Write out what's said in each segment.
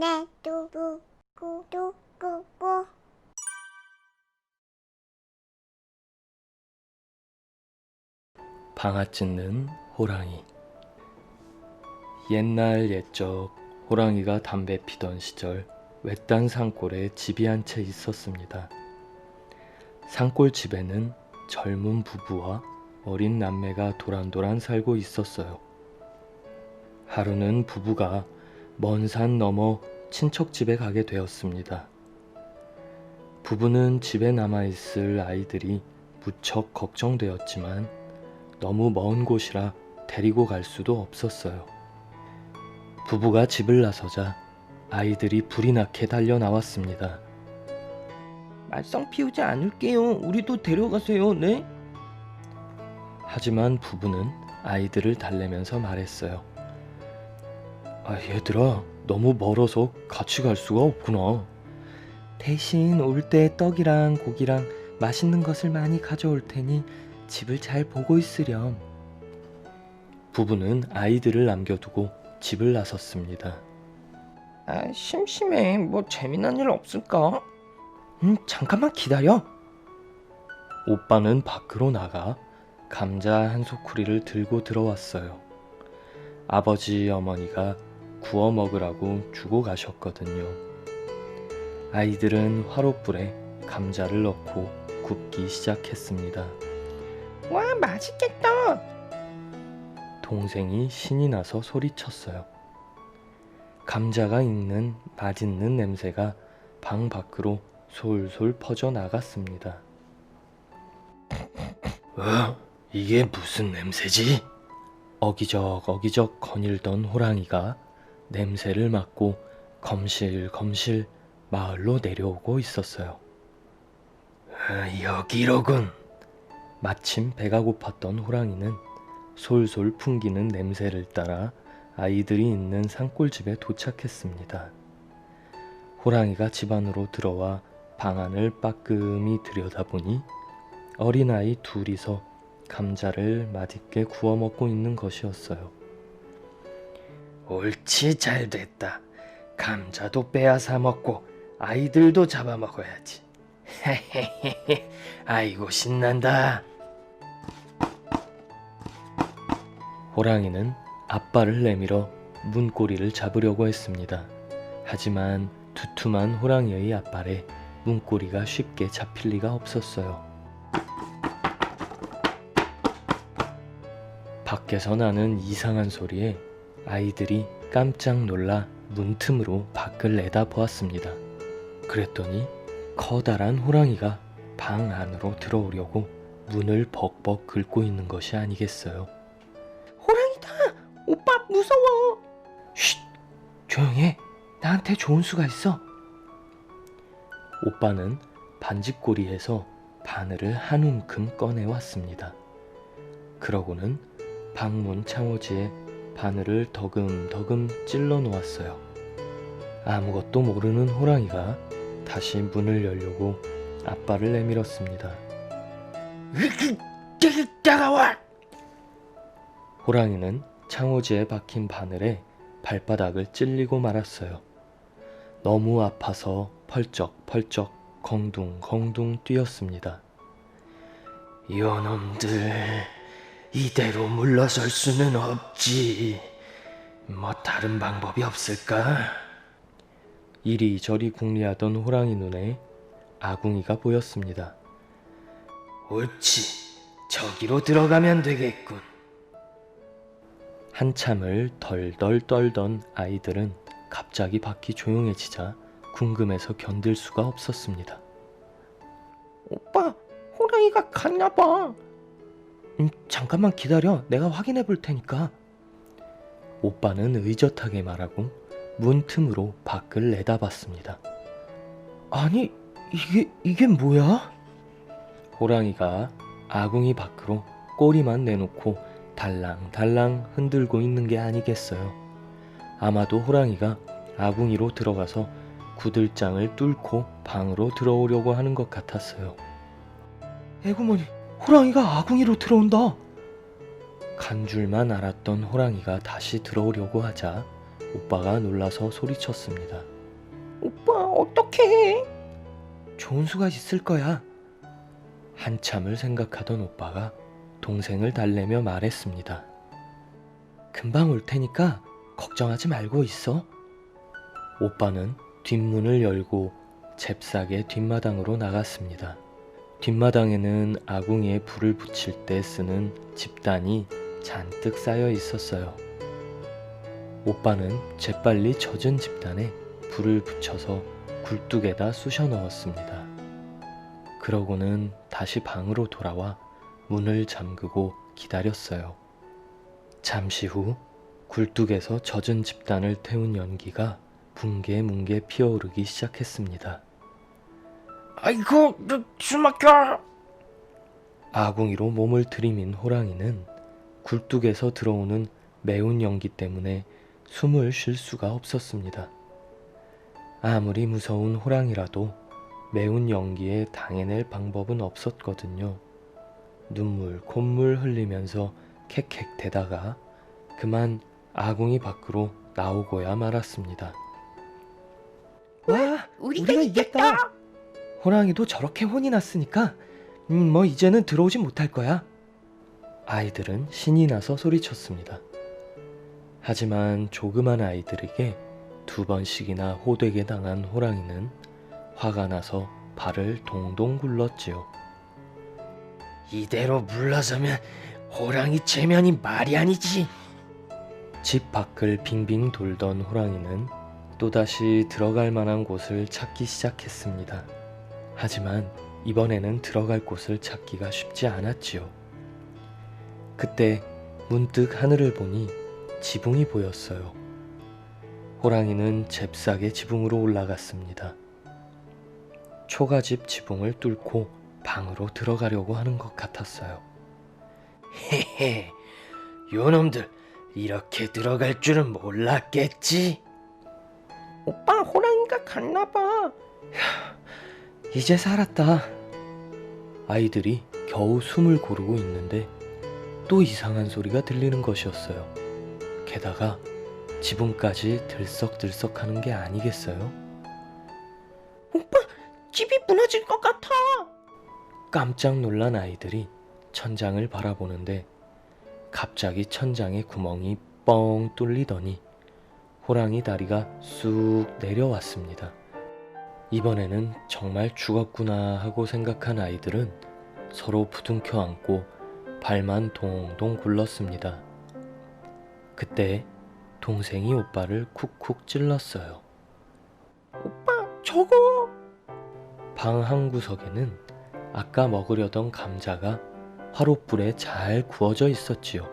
나도 보고 고 방아 찧는 호랑이. 옛날 옛적 호랑이가 담배 피던 시절 외딴 산골에 집이 한 채 있었습니다. 산골 집에는 젊은 부부와 어린 남매가 도란도란 살고 있었어요. 하루는 부부가 먼 산 너머 친척 집에 가게 되었습니다. 부부는 집에 남아있을 아이들이 무척 걱정되었지만 너무 먼 곳이라 데리고 갈 수도 없었어요. 부부가 집을 나서자 아이들이 불이 나게 달려 나왔습니다. 말썽 피우지 않을게요. 우리도 데려가세요. 네? 하지만 부부는 아이들을 달래면서 말했어요. 얘들아, 너무 멀어서 같이 갈 수가 없구나. 대신 올 때 떡이랑 고기랑 맛있는 것을 많이 가져올 테니 집을 잘 보고 있으렴. 부부는 아이들을 남겨두고 집을 나섰습니다. 심심해. 뭐 재미난 일 없을까? 잠깐만 기다려. 오빠는 밖으로 나가 감자 한 소쿠리를 들고 들어왔어요. 아버지, 어머니가 구워 먹으라고 주고 가셨거든요. 아이들은 화롯불에 감자를 넣고 굽기 시작했습니다. 와, 맛있겠다. 동생이 신이 나서 소리쳤어요. 감자가 익는 맛있는 냄새가 방 밖으로 솔솔 퍼져나갔습니다. 이게 무슨 냄새지? 어기적 거닐던 호랑이가 냄새를 맡고 검실검실 마을로 내려오고 있었어요. 여기로군. 마침 배가 고팠던 호랑이는 솔솔 풍기는 냄새를 따라 아이들이 있는 산골집에 도착했습니다. 호랑이가 집 안으로 들어와 방 안을 빠끔히 들여다보니 어린아이 둘이서 감자를 맛있게 구워 먹고 있는 것이었어요. 옳지, 잘 됐다. 감자도 빼앗아 먹고 아이들도 잡아먹어야지. 헤헤헤헤, 아이고 신난다. 호랑이는 앞발을 내밀어 문고리를 잡으려고 했습니다. 하지만 두툼한 호랑이의 앞발에 문고리가 쉽게 잡힐 리가 없었어요. 밖에서 나는 이상한 소리에 아이들이 깜짝 놀라 문틈으로 밖을 내다보았습니다. 그랬더니 커다란 호랑이가 방 안으로 들어오려고 문을 벅벅 긁고 있는 것이 아니겠어요. 호랑이다! 오빠 무서워! 쉿! 조용히 해! 나한테 좋은 수가 있어! 오빠는 반지꼬리에서 바늘을 한 움큼 꺼내왔습니다. 그러고는 방문 창호지에 바늘을 더금더금 찔러 놓았어요. 아무것도 모르는 호랑이가 다시 문을 열려고 앞발을 내밀었습니다. 따가워! 호랑이는 창호지에 박힌 바늘에 발바닥을 찔리고 말았어요. 너무 아파서 펄쩍펄쩍 공둥공둥 뛰었습니다. 이놈들, 이대로 물러설 수는 없지. 뭐 다른 방법이 없을까? 이리저리 궁리하던 호랑이 눈에 아궁이가 보였습니다. 옳지, 저기로 들어가면 되겠군. 한참을 덜덜 떨던 아이들은 갑자기 밖이 조용해지자 궁금해서 견딜 수가 없었습니다. 오빠, 호랑이가 갔나봐. 잠깐만 기다려. 내가 확인해 볼 테니까. 오빠는 의젓하게 말하고 문틈으로 밖을 내다봤습니다. 아니, 이게 뭐야? 호랑이가 아궁이 밖으로 꼬리만 내놓고 달랑달랑 흔들고 있는 게 아니겠어요. 아마도 호랑이가 아궁이로 들어가서 구들장을 뚫고 방으로 들어오려고 하는 것 같았어요. 에구머니, 호랑이가 아궁이로 들어온다. 간 줄만 알았던 호랑이가 다시 들어오려고 하자 오빠가 놀라서 소리쳤습니다. 오빠, 어떡해? 좋은 수가 있을 거야. 한참을 생각하던 오빠가 동생을 달래며 말했습니다. 금방 올 테니까 걱정하지 말고 있어. 오빠는 뒷문을 열고 잽싸게 뒷마당으로 나갔습니다. 뒷마당에는 아궁이에 불을 붙일 때 쓰는 집단이 잔뜩 쌓여 있었어요. 오빠는 재빨리 젖은 집단에 불을 붙여서 굴뚝에다 쑤셔 넣었습니다. 그러고는 다시 방으로 돌아와 문을 잠그고 기다렸어요. 잠시 후 굴뚝에서 젖은 집단을 태운 연기가 붕괴뭉괴 피어오르기 시작했습니다. 아이고, 숨 막혀. 아궁이로 몸을 들이민 호랑이는 굴뚝에서 들어오는 매운 연기 때문에 숨을 쉴 수가 없었습니다. 아무리 무서운 호랑이라도 매운 연기에 당해낼 방법은 없었거든요. 눈물, 콧물 흘리면서 캑캑 대다가 그만 아궁이 밖으로 나오고야 말았습니다. 와, 우리가 이겼다! 호랑이도 저렇게 혼이 났으니까 뭐 이제는 들어오지 못할 거야. 아이들은 신이 나서 소리쳤습니다. 하지만 조그만 아이들에게 2번씩이나 호되게 당한 호랑이는 화가 나서 발을 동동 굴렀지요. 이대로 물러서면 호랑이 체면이 말이 아니지. 집 밖을 빙빙 돌던 호랑이는 또다시 들어갈 만한 곳을 찾기 시작했습니다. 하지만 이번에는 들어갈 곳을 찾기가 쉽지 않았지요. 그때 문득 하늘을 보니 지붕이 보였어요. 호랑이는 잽싸게 지붕으로 올라갔습니다. 초가집 지붕을 뚫고 방으로 들어가려고 하는 것 같았어요. 헤헤, 요놈들 이렇게 들어갈 줄은 몰랐겠지. 오빠, 호랑이가 갔나봐. 이제 살았다. 아이들이 겨우 숨을 고르고 있는데 또 이상한 소리가 들리는 것이었어요. 게다가 지붕까지 들썩들썩 하는 게 아니겠어요? 오빠, 집이 무너질 것 같아. 깜짝 놀란 아이들이 천장을 바라보는데 갑자기 천장에 구멍이 뻥 뚫리더니 호랑이 다리가 쑥 내려왔습니다. 이번에는 정말 죽었구나 하고 생각한 아이들은 서로 부둥켜 안고 발만 동동 굴렀습니다. 그때 동생이 오빠를 쿡쿡 찔렀어요. 오빠, 저거. 방 한 구석에는 아까 먹으려던 감자가 화롯불에 잘 구워져 있었지요.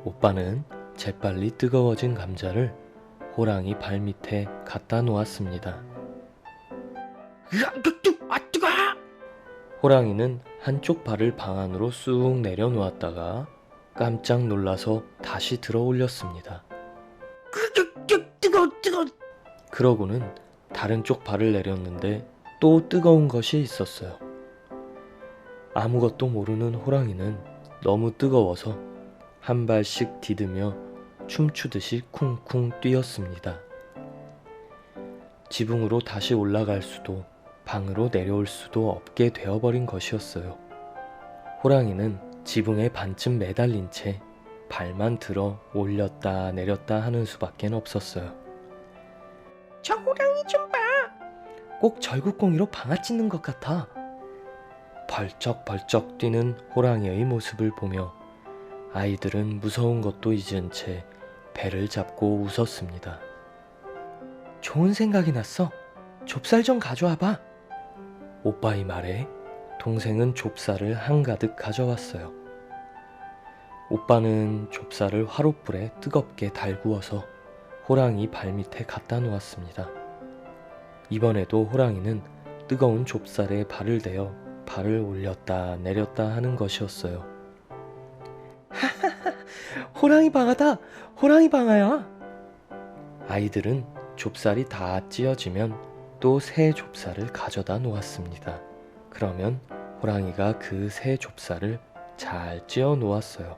오빠는 재빨리 뜨거워진 감자를 호랑이 발밑에 갖다 놓았습니다. 뜨거! 호랑이는 한쪽 발을 방 안으로 쑥 내려놓았다가 깜짝 놀라서 다시 들어 올렸습니다. 뜨거! 그러고는 다른 쪽 발을 내렸는데 또 뜨거운 것이 있었어요. 아무것도 모르는 호랑이는 너무 뜨거워서 한 발씩 디디며 춤추듯이 쿵쿵 뛰었습니다. 지붕으로 다시 올라갈 수도 방으로 내려올 수도 없게 되어버린 것이었어요. 호랑이는 지붕에 반쯤 매달린 채 발만 들어 올렸다 내렸다 하는 수밖에 없었어요. 저 호랑이 좀 봐. 꼭 절구공이로 방아 찢는 것 같아. 벌쩍벌쩍 뛰는 호랑이의 모습을 보며 아이들은 무서운 것도 잊은 채 배를 잡고 웃었습니다. 좋은 생각이 났어. 좁쌀 좀 가져와봐. 오빠의 말에 동생은 좁쌀을 한가득 가져왔어요. 오빠는 좁쌀을 화롯불에 뜨겁게 달구어서 호랑이 발밑에 갖다 놓았습니다. 이번에도 호랑이는 뜨거운 좁쌀에 발을 대어 발을 올렸다 내렸다 하는 것이었어요. 하하하, 호랑이 방아다! 호랑이 방아야! 아이들은 좁쌀이 다 찧어지면 또 새 좁쌀을 가져다 놓았습니다. 그러면 호랑이가 그 새 좁쌀을 잘 찧어 놓았어요.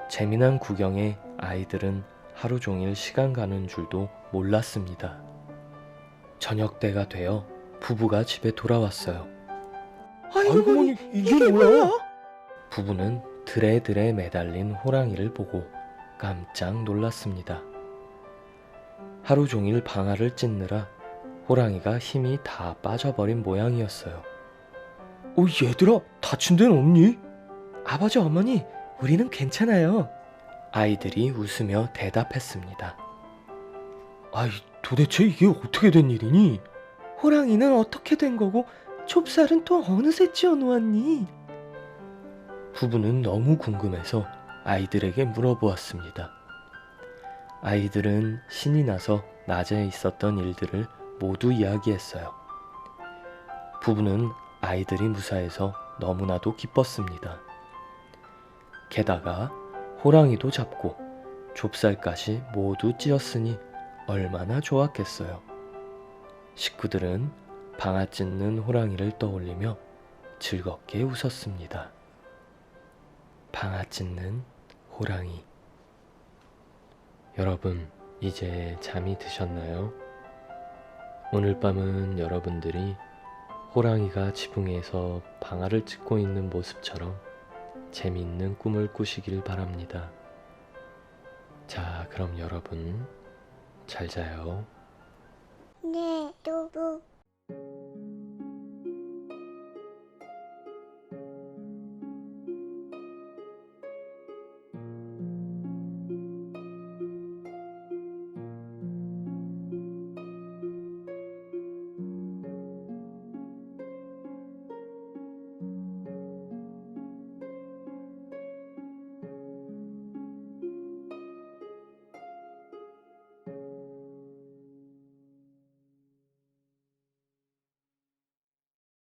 재미난 구경에 아이들은 하루 종일 시간 가는 줄도 몰랐습니다. 저녁 때가 되어 부부가 집에 돌아왔어요. 아이고, 이게 뭐야? 부부는 드레드레 매달린 호랑이를 보고 깜짝 놀랐습니다. 하루 종일 방아를 찢느라 호랑이가 힘이 다 빠져버린 모양이었어요. 얘들아, 다친 데는 없니? 아버지, 어머니, 우리는 괜찮아요. 아이들이 웃으며 대답했습니다. 아이, 도대체 이게 어떻게 된 일이니? 호랑이는 어떻게 된 거고 좁쌀은 또 어느새 찌어놓았니? 부부는 너무 궁금해서 아이들에게 물어보았습니다. 아이들은 신이 나서 낮에 있었던 일들을 모두 이야기했어요. 부부는 아이들이 무사해서 너무나도 기뻤습니다. 게다가 호랑이도 잡고 좁쌀까지 모두 찧었으니 얼마나 좋았겠어요. 식구들은 방아 찧는 호랑이를 떠올리며 즐겁게 웃었습니다. 방아 찧는 호랑이. 여러분, 이제 잠이 드셨나요? 오늘 밤은 여러분들이 호랑이가 지붕에서 방아를 찧고 있는 모습처럼 재미있는 꿈을 꾸시길 바랍니다. 자, 그럼 여러분 잘 자요. 네, 두부.